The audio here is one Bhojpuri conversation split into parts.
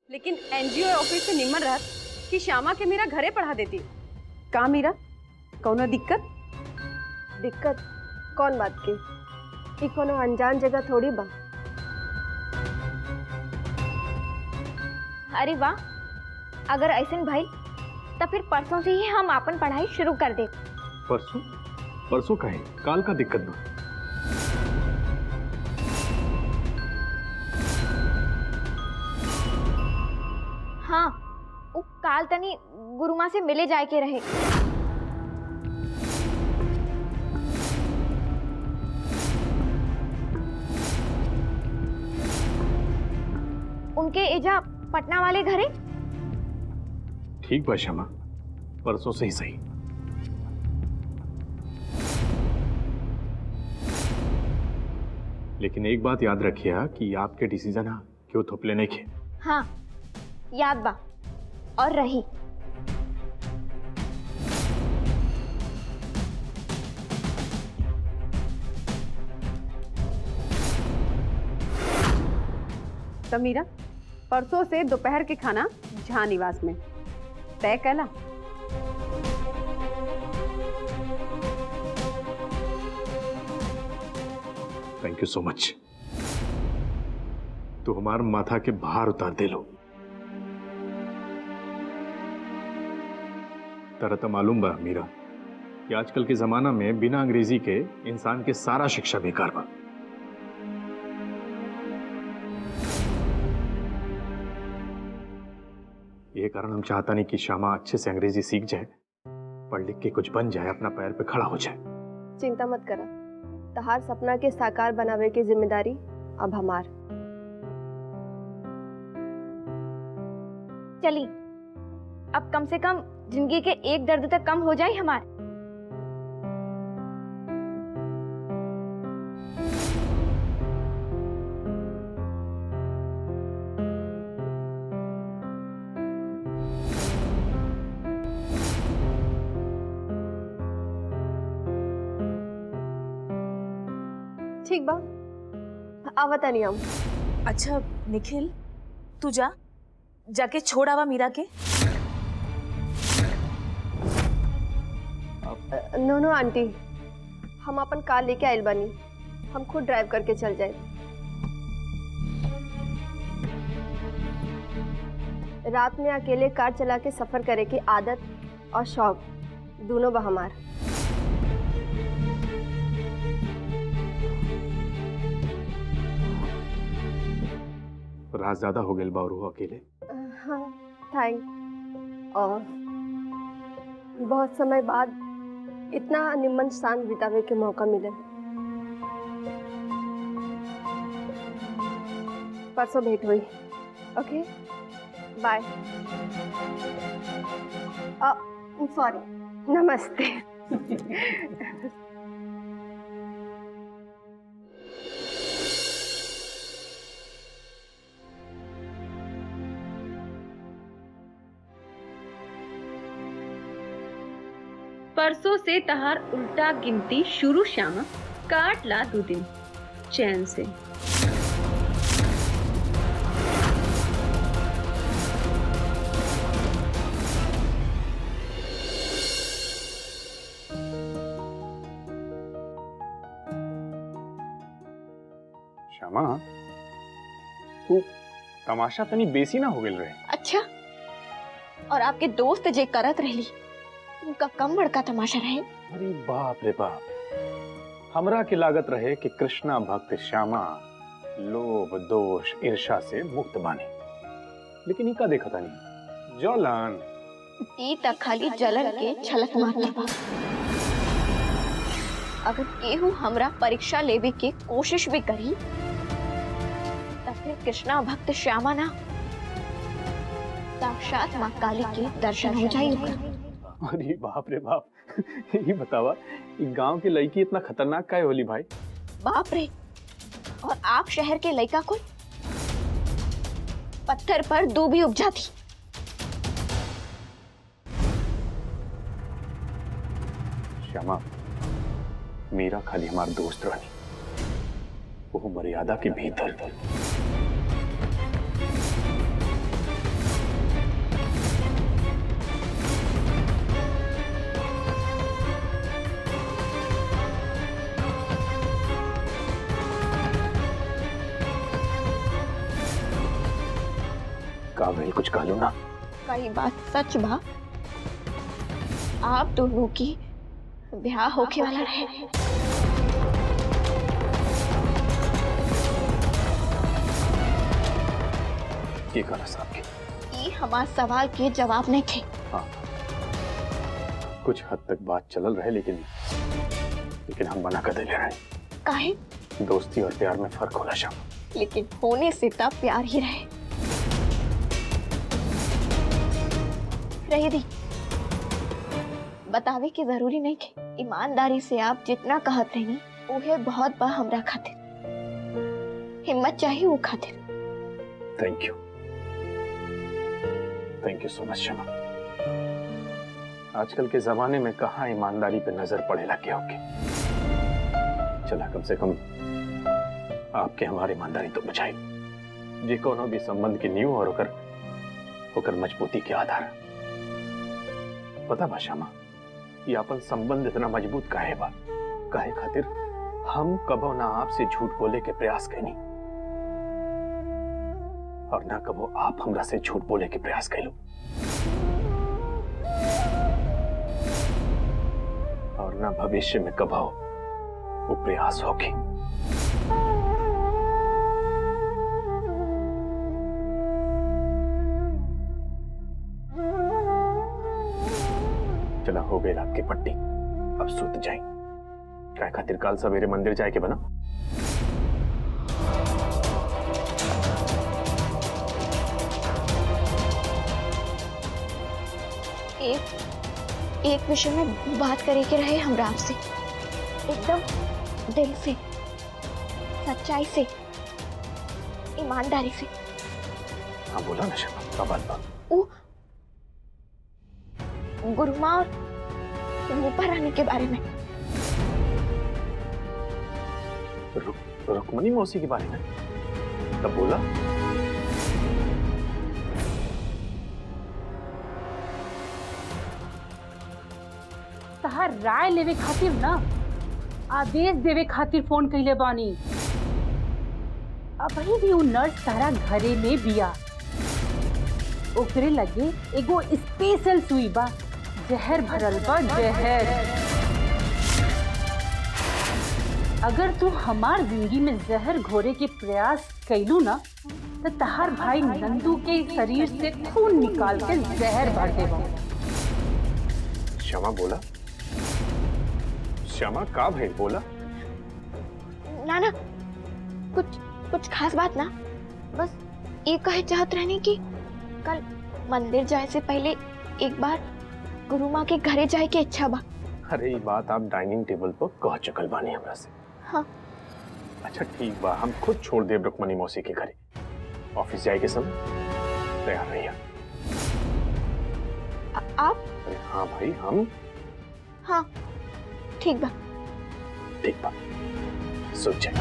लेकिन एनजीओ ऑफिस से निमन रहत कि श्यामा के मीरा घरे पढ़ा देती। का मीरा, कौनो दिक्कत? दिक्कत कौन बात की? ई कोनो अनजान जगह थोड़ी बा। अरे वाह, अगर ऐसा भइल तो फिर परसों से ही हम अपन पढ़ाई शुरू कर दे। परसों? परसों कहे काल का दिक्कत बा। हाँ, वो काल तनी गुरुमा से मिले जाए के रहे। उनके एजा पटना वाले घरे। ठीक बा श्यामा, परसों से ही सही। लेकिन एक बात याद रखिए कि आपके डिसीजन है क्यों थोपले नहीं खे। हाँ, याद बा। और रही तो मीरा, परसों से दोपहर के खाना झा निवास में तय कला। Thank you so much. तो हमार माथा के बाहर उतार दे लो। तरह तो मालूम बा मीरा कि आजकल के जमाना में बिना अंग्रेजी के इंसान के सारा शिक्षा बेकार बा। ये कारण हम चाहता नहीं कि श्यामा अच्छे से अंग्रेजी सीख जाए, पढ़ लिख के कुछ बन जाए, अपना पैर पे खड़ा हो जाए। चिंता मत करा, तहार सपना के साकार बनावे की जिम्मेदारी अब हमार। चली, अब कम से कम जिंदगी के एक दर्द तक कम हो जाए हमारे। ठीक बा, आवता नहीं हम। अच्छा निखिल, तू जाके छोड़ आवा मीरा के। नो नो आंटी, हम अपन कार लेके आइल बानी, हम खुद ड्राइव करके चल जाए। रात में अकेले कार चला के सफर करे की आदत और शौक दोनों बा हमार। रात ज्यादा हो गई बारू अकेले। हाँ थैंक। और बहुत समय बाद इतना निम्न शांत बितावे के मौका मिले। परसों भेंट हुई। ओके बाय। सॉरी, नमस्ते। परसों से तहार उल्टा गिनती शुरू श्यामा, काट ला 2 दिन चैन से। श्यामा, तू तमाशा तनी बेसी ना हो गई रहे। अच्छा, और आपके दोस्त जे करत रहली उनका कम बड़का तमाशा रहे। अरे बाप रे बाप, हमरा की लागत रहे कि कृष्णा भक्त श्यामा लोभ दोष ईर्षा से मुक्त बानी, लेकिन इका देखा था नहीं जलन। ई तक खाली जलन के छलक मारता बा। अगर केहू हमरा परीक्षा लेवे के कोशिश भी करी तब फिर कृष्णा भक्त श्यामा ना, साक्षात माँ काली के दर्शन हो जाएगा। अरे बाप रे बाप, ये बतावा ये गांव की लड़की इतना खतरनाक काहे होली भाई? बाप रे, और आप शहर के लड़का को पत्थर पर दूबी उपजा थी। श्यामा, मेरा खाली हमारा दोस्त रानी, वो मर्यादा के भीतर। का भाई कुछ कहलू ना? कई बात सच बा, आप दोनों की ब्याह होके वाला रहे। ये कहना साहब के ये हमारे सवाल के जवाब नहीं थे। हाँ, कुछ हद तक बात चलल रहे, लेकिन हम मना कर दे रहे। काहे? दोस्ती और प्यार में फर्क होला श्यामा। लेकिन होने से तब प्यार ही रहे दी। बतावे की जरूरी नहीं है। ईमानदारी से आप जितना कहत रही उहे बहुत बा हमरा खातिर। हिम्मत चाहिए वो खातिर। Thank you so much Shyama. आजकल के जमाने में कहाँ ईमानदारी पे नजर पड़े लगे होके। चला कम से कम आपके हमारी ईमानदारी तो बचाई, जे कोनो भी संबंध की नींव और होकर मजबूती के आधार। पता बा श्यामा, ये अपन संबंध इतना मजबूत काहे बा? काहे खातिर हम कबो ना आपसे झूठ बोले के प्रयास कैनी और ना कबो आप हमरा से झूठ बोले के प्रयास कैलू, और ना भविष्य में कबो वो प्रयास होगी। चला हो गई रात की पट्टी, अब सूत जाए। क्या खातिर काल सवेरे मंदिर जाए के बना? एक विषय में बात करे के रहे हमरा आपसे, एकदम दिल से, सच्चाई से, ईमानदारी से। हाँ बोला ना श्यामा, क्या बात बा? गुरुमा और रूपा रानी के बारे में। रुक्मणी मौसी के बारे में तब बोला? तहार राय लेवे खातिर ना, आदेश देवे खातिर फोन कइले बानी। अभी भी उ नर्स तारा घरे में बिया, ओकरे लगे एगो स्पेशल सुई बा, जहर भरल बा, जहर। अगर तू हमार जिंदगी में जहर घोरे के प्रयास कैलू ना, तो तहार भाई नंदू के शरीर से खून निकाल के जहर भर देबो। श्यामा बोला? श्यामा का भाई बोला? ना कुछ खास बात ना, बस ये कहे चाहत रहने की कल मंदिर जाए से पहले एक बार गुरु माँ के घरे जाए की इच्छा बा। अरे ये बात आप डाइनिंग टेबल पर कह चुकल बानी हमरा से। हाँ। अच्छा ठीक बा, हम खुद छोड़ देव रुक्मणी मौसी के घरे। ऑफिस जाए के समय तैयार रहिए। आप? अरे हाँ भाई, हम। हाँ ठीक बा। ठीक बा, सोच जाए।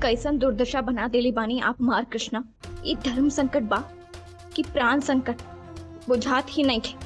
कैसन दुर्दशा बना देली बानी आप मार कृष्णा। ये धर्म संकट बा कि प्राण संकट बुझात ही नहीं थे।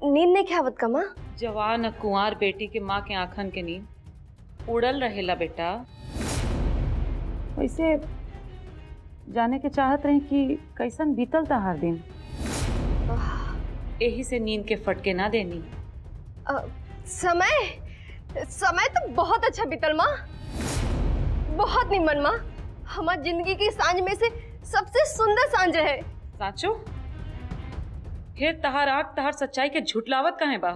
नींद नहीं खावत का माँ? जवान कुंवार बेटी के माँ के आंखन के नींद उड़ल रहेला बेटा। वैसे जाने के चाहत रही कि कैसन बीतल तहार दिन, यही से नींद के फटके ना देनी। समय समय तो बहुत अच्छा बीतल माँ, बहुत निमन माँ। हमार जिंदगी की सांझ में से सबसे सुंदर सांझ है। साचो फिर तहार आँख तहार सच्चाई के झुटलावत कहे बा।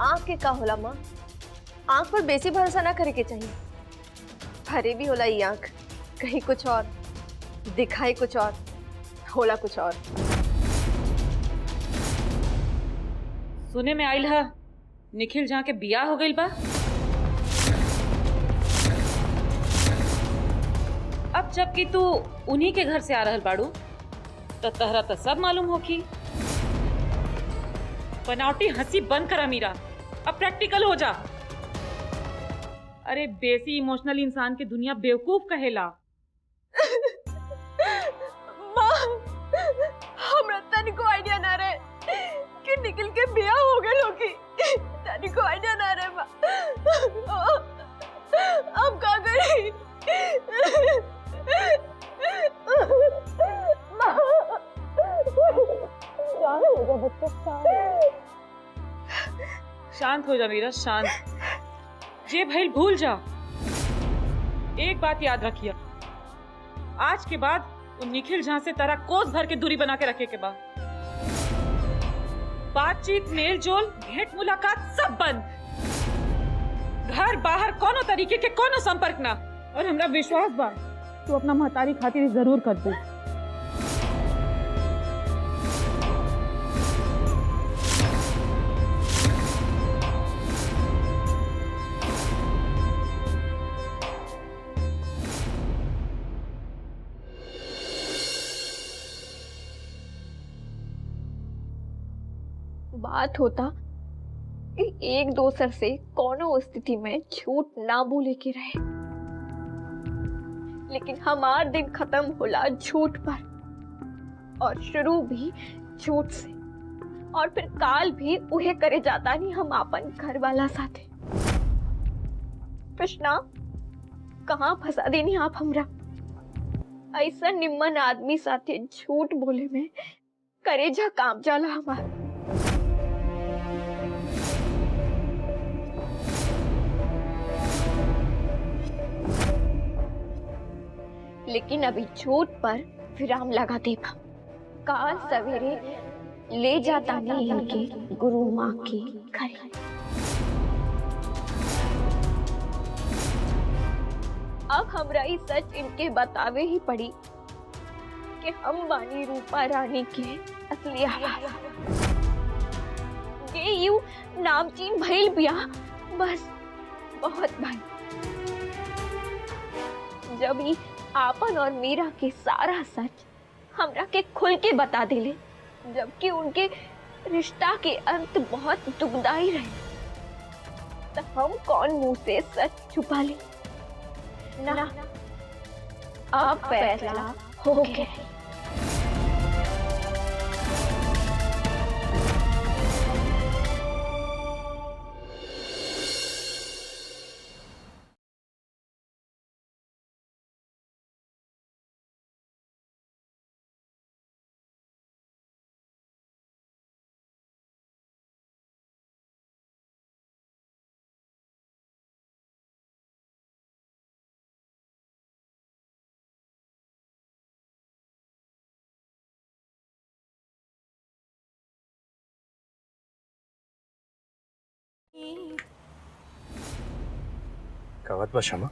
आँख के का होला माँ? आँख पर बेसी भरोसा ना करे के चाहिए। भरे भी होला ये आँख, कहीं कुछ और दिखाई कुछ और, होला कुछ और। सुने में आइल है निखिल जहाँ के बियाह हो गइल बा। अब जबकि तू उन्हीं के घर से आ रहल बाड़ू तो तहरा तो सब मालूम होखी। बनावटी हंसी बंद कर अमीरा, अब प्रैक्टिकल हो जा। अरे बेसी इमोशनल इंसान के दुनिया बेवकूफ कहेला। माँ, हमरा तनिको आइडिया ना रहे कि निखिल के बियाह हो गए लोगी। तनिको आइडिया ना रहे माँ। अब का करी? शांत हो जा मीरा, शांत। जे भइल भूल जा। एक बात याद रखिए, आज के बाद उन निखिल झा से तरह कोस भर के दूरी बना के रखे के बाद बातचीत, मेल जोल, भेंट मुलाकात सब बंद। घर बाहर कोनो तरीके के कोनो संपर्क ना। और हमरा विश्वास बा तू अपना महतारी खातिर जरूर कर दे। बात होता कि एक दूसरे से कोनो स्थिति में झूठ ना बोले के रहे, लेकिन हमार दिन खत्म होला झूठ पर और शुरू भी झूठ से, और फिर काल भी उहे करे जाता नहीं हम अपन घर वाला साथे। कृष्णा, कहाँ फंसा देनी आप हमरा? ऐसा निम्न आदमी साथे झूठ बोले में करेजा काम जाला हमार। लेकिन अभी झूठ पर विराम लगा देगा। काल सवेरे ले जाता नहीं इनके गुरु माँ के घर। अब हमरा ई सच इनके बतावे ही पड़ी कि हम बानी रूपा रानी के असली आवाज। ये यू नामचीन भइल बिया, बस बहुत भाई। जब ही आपन और मीरा के सारा सच हमरा के खुल के बता दिले, जबकि उनके रिश्ता के अंत बहुत दुखदाई रहे, तो हम कौन मुंह से सच छुपा ले? ना, अब फैसला हो गया। कहवत बा क्षमा,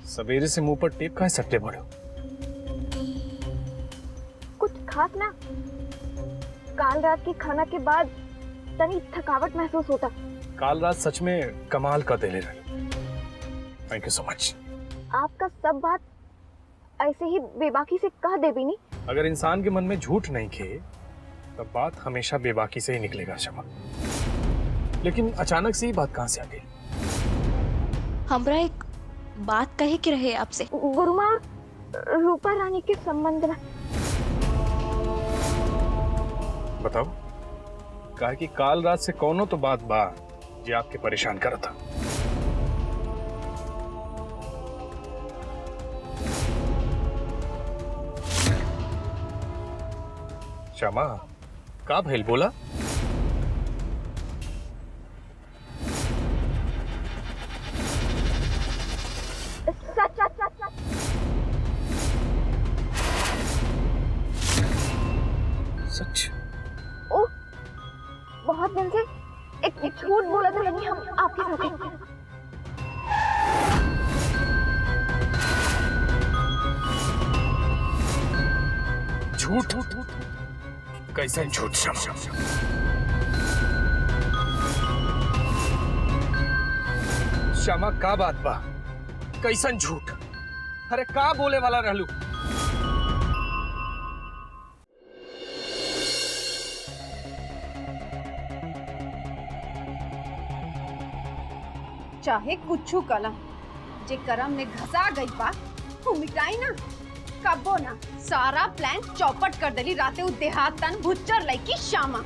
सवेरे से मुंह पर टेप काहे सट्टे पड़ो? कुछ खास ना, काल रात के खाना के बाद तनी थकावट महसूस होता। काल रात सच में कमाल का देले रही। Thank you so much. आपका सब बात ऐसे ही बेबाकी से कह दे भी नहीं। अगर इंसान के मन में झूठ नहीं खे तब बात हमेशा बेबाकी से ही निकलेगा क्षमा। लेकिन अचानक से ही बात कहाँ से आ गई? हमरा एक बात कहे के रहे आपसे। गुरुमा, रूपा रानी के संबंध में। बताओ। कहा कि काल रात से कौनो तो बात बा जे आपके परेशान कर था। क्षमा, का भइल बोला? सच सच सच सच सच? ओ, बहुत दिन से एक झूठ बोला था लेकिन हम आपके साथ झूठ? कैसन झूठ श्यामा? श्यामा का बात बा? कैसन झूठ? अरे का बोले वाला रहलू? चाहे कुछू कला जे करम में घसा गई बा वो मिटाई ना कबो ना। सारा प्लान चौपट कर देली राते उ देहात तन भुच्चर लईकी श्यामा।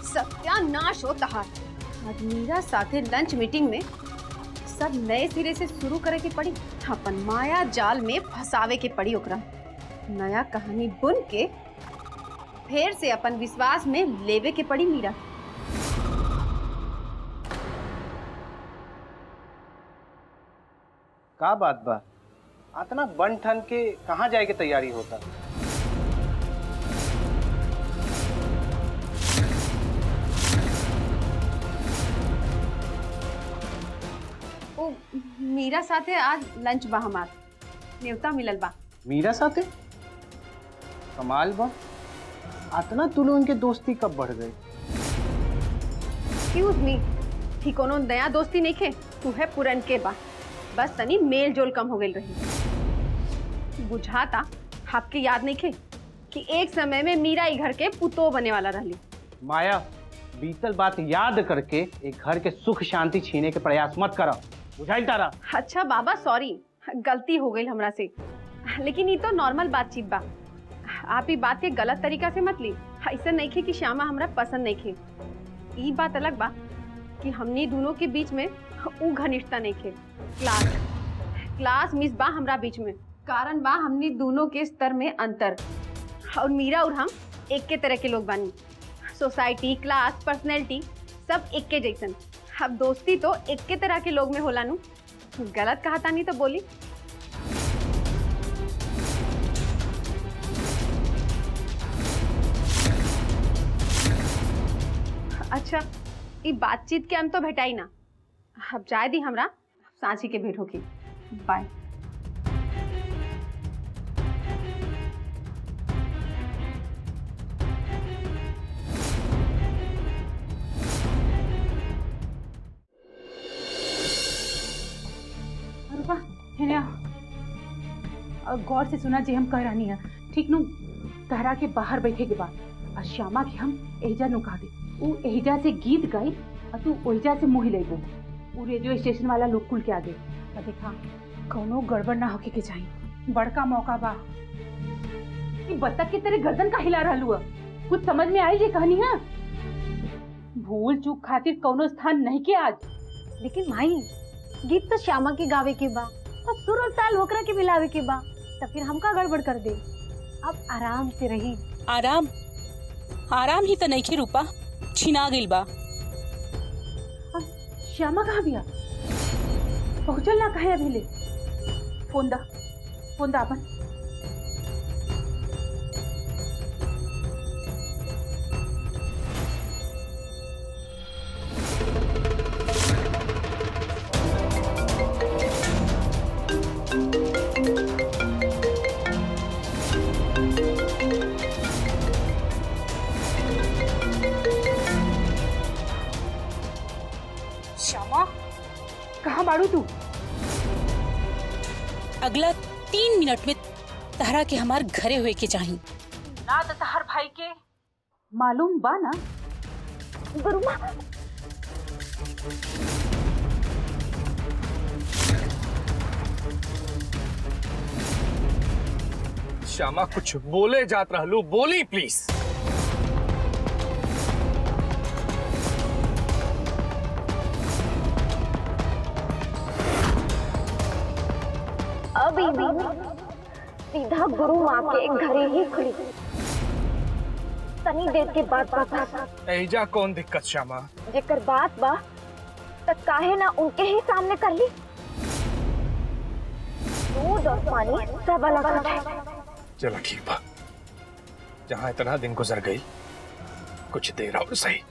सत्यानाश हो तहार। आज मीरा साथे लंच मीटिंग में सब नए सिरे से शुरू करे के पड़ी। अपन माया जाल में फंसावे के पड़ी ओकरा। नया कहानी बुन के फिर से अपन विश्वास में लेवे के पड़ी मीरा। का बात बा? इतना बन ठन के कहाँ जाए के तैयारी होता? ओ मीरा साथे आज लंच बा हमार। न्योता मिलल बा। मीरा साथे? कमाल बा। इतना तू लोगन के दोस्ती कब बढ़ गई? एक्सक्यूज मी, ही कोनो नया दोस्ती नहीं खे। तू है पुरन के बा। बस तनी मेल जोल कम हो गई रही। बुझाता आपके याद नहीं खे कि एक समय में मीरा ई घर के पुतो बने वाला रहली। माया, बीतल बात याद करके एक घर के सुख शांति छीने के प्रयास मत करा। बुझाई तारा? अच्छा बाबा सॉरी, गलती हो गई हमरा से। लेकिन ये तो नॉर्मल बातचीत बा। आप ही बात के गलत तरीका से मत ली। ऐसा नहीं खे कि श्यामा हमरा पसंद नहीं खे। ये बात अलग बा कि हमनी दोनों के बीच में उ घनिष्ठता नहीं खे। क्लास मिस बा हमरा बीच में। कारण बा हमनी दोनों के स्तर में अंतर। और मीरा और हम एक के तरह के लोग बानी। सोसाइटी, क्लास, पर्सनैलिटी सब एक के जैसन। अब दोस्ती तो एक के तरह के लोग में होला नु। गलत कहा तानी तो बोली। अच्छा, ये बातचीत के अंत तो भेटाई ना। अब जाए दी हमरा, सांची के भेंट होगी। बाय। रूपा, हेने आ। गौर से सुना जे हम कह रहनी है। ठीक नु? तहरा के बाहर बैठे के बाद और श्यामा के हम एहिजा नुका दे। उ एहिजा से गीत गाई और तू ओहिजा से मुही लेबो। उ रेडियो स्टेशन वाला लोग कुल के आगे। और देखा कौनो गड़बड़ ना होके के चाहिए। बड़का मौका बा। ये बत्तख के तेरे गर्दन का हिला रहलू है। कुछ समझ में आई जे कहानी है? भूल चूक खातिर कौनो स्थान नहीं के आज। लेकिन माई, गीत तो श्यामा के गावे के बा और सुर और ताल होकरा के मिलावे के बा। तो फिर हमका गड़बड़ कर दे। अब आराम से रही। आराम ही तो नहीं की रूपा, छिना गइल बा। श्यामा कहाँ बिया? पहुंचल ना कहे अभी ले। फोन दा अपन। श्यामा, कहाँ बाड़ू तू? अगला 3 मिनट में तहरा के हमार घरे हुए के चाहिए। ना तो तहर भाई के मालूम बा ना? गुरुमा, श्यामा कुछ बोले जात रहलू, बोली प्लीज। अभी सीधा गुरु माँ के घरे ही खुली। तनी देर के बाद बता। एजा कौन दिक्कत श्यामा? जेकर बात बा त काहे ना उनके ही सामने कर ली। दूध और पानी सब अलग है। चलो ठीक बा, जहाँ इतना दिन गुजर गई, कुछ देर और सही।